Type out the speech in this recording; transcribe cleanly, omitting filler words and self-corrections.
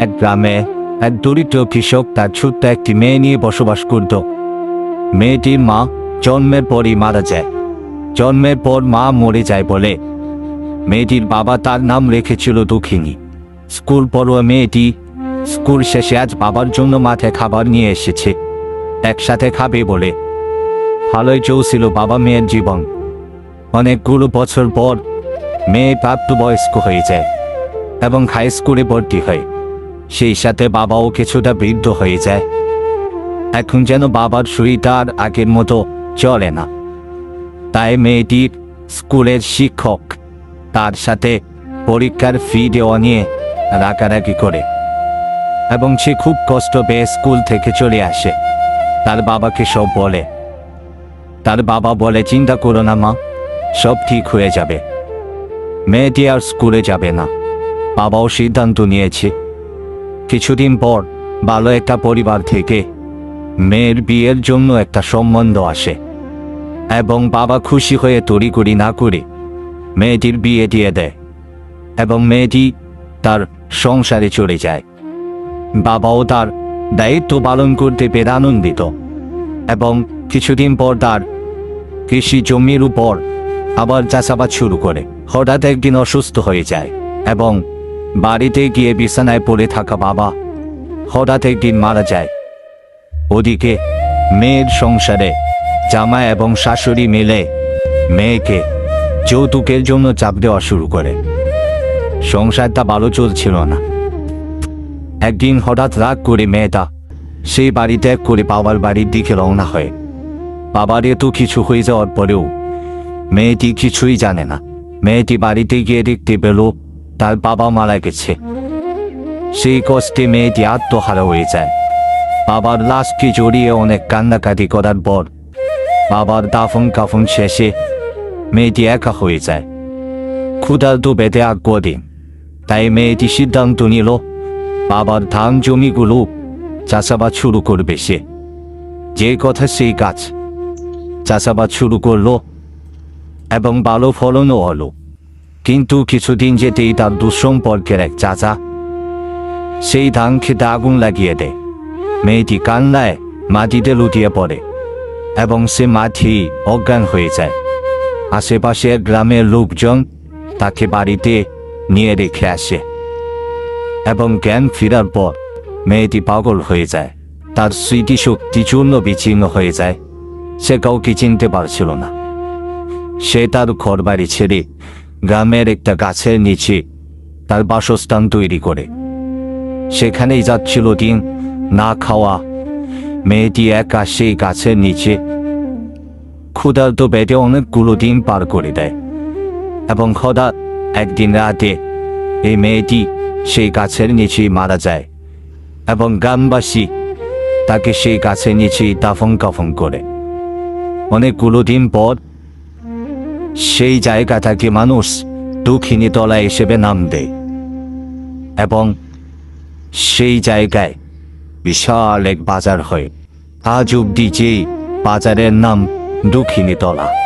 এক গ্রামে এক দরিদ্র কৃষক তার ছোট্ট একটি মেয়ে নিয়ে বসবাস করত। মেয়েটির মা জন্মের পরই মারা যায়। জন্মের পর মা মরে যায় বলে মেয়েটির বাবা তার নাম রেখেছিল দুঃখিনী। স্কুল পড়ুয়া মেয়েটি স্কুল শেষে আজ বাবার জন্য মাঠে খাবার নিয়ে এসেছে, একসাথে খাবে বলে। ভালোই চলছিল বাবা মেয়ের জীবন। অনেকগুলো বছর পর মেয়ে প্রাপ্তবয়স্ক হয়ে যায় এবং হাই স্কুলে ভর্তি হয়। সেই সাথে বাবাও কিছুটা বৃদ্ধ হয়ে যায়। এখন যেন বাবার শরীরটা আর আগের মতো চলে না। তাই মেয়েটির স্কুলের শিক্ষক তার সাথে পরীক্ষার ফি দেওয়া নিয়ে রাগারাগি করে এবং সে খুব কষ্ট পেয়ে স্কুল থেকে চলে আসে। তার বাবাকে সব বলে। তার বাবা বলে, চিন্তা করো না মা, সব ঠিক হয়ে যাবে। মেয়েটি আর স্কুলে যাবে না। বাবাও সিদ্ধান্ত নিয়েছে। কিছুদিন পর ভালো একটা পরিবার থেকে মেয়ের বিয়ের জন্য একটা সম্বন্ধ আসে এবং বাবা খুশি হয়ে তড়িঘড়ি না করে মেয়েটির বিয়ে দিয়ে দেয় এবং মেয়েটি তার সংসারে চলে যায়। বাবাও তার দায়িত্ব পালন করতে পেরে আনন্দিত এবং কিছুদিন পর তার কৃষি জমির উপর আবার চাষাবাদ শুরু করে। হঠাৎ একদিন অসুস্থ হয়ে যায় এবং বাড়িতে গিয়ে বিছানায় পড়ে থাকা বাবা হঠাৎ একদিন মারা যায়। ওদিকে মেয়ের সংসারে জামাই এবং শাশুড়ি মিলে মেয়েকে যৌতুকের জন্য চাপ দেওয়া শুরু করে। সংসারটা ভালো চলছিল না। একদিন হঠাৎ রাগ করে মেয়েটা সেই বাড়ি ত্যাগ করে বাবার বাড়ির দিকে রওনা হয়। বাবার এত কিছু হয়ে যাওয়ার পরেও মেয়েটি কিছুই জানে না। মেয়েটি বাড়িতে গিয়ে দেখতে পেল তার বাবা মারা গেছে। সেই কষ্টে মেয়েটি আত্মহারা হয়ে যায়। বাবার লাশকে জড়িয়ে অনেক কান্নাকাটি করার পর বাবার দাফন কাফন শেষে মেয়েটি একা হয়ে যায়। ক্ষুধার্ত পেটে দিন। তাই মেয়েটি সিদ্ধান্ত নিল বাবার ধান জমিগুলো চাষাবাদ শুরু করবে সে। যে কথা সেই কাজ। চাষাবাদ শুরু করলো এবং ভালো ফলনও হলো। কিন্তু কিছুদিন যেতেই তার দুঃসম্পর্কের এক চাচা সেই ধান খেতে আগুন লাগিয়ে দেয়। মেয়েটি কান্নায় মাটিতে লুটিয়ে পড়ে এবং সে মাটি অজ্ঞান হয়ে যায়। আশেপাশের গ্রামের লোকজন তাকে বাড়িতে নিয়ে রেখে আসে এবং জ্ঞান ফেরার পর মেয়েটি পাগল হয়ে যায়। তার স্মৃতিশক্তি চূর্ণ বিচ্ছিন্ন হয়ে যায়। সে কাউকে চিনতে পারছিল না। সে তার ঘর বাড়ি ছেড়ে গ্রামের একটা গাছের নিচে তার বাসস্থান তৈরি করে সেখানেই যাচ্ছিল দিন না খাওয়া। মেয়েটি একা সেই গাছের নিচে ক্ষুধার্ত পেটে অনেকগুলো দিন পার করে দেয় এবং হঠাৎ একদিন রাতে এই মেয়েটি সেই গাছের নিচেই মারা যায় এবং গ্রামবাসী তাকে সেই গাছের নিচেই দাফন কাফন করে। অনেকগুলো দিন পর সেই জায়গাটাকে মানুষ দুঃখিনী তলা হিসেবে নাম দেয় এবং সেই জায়গায় বিশাল এক বাজার হয়। আজ অব্দি যেই বাজারের নাম দুঃখিনী তলা।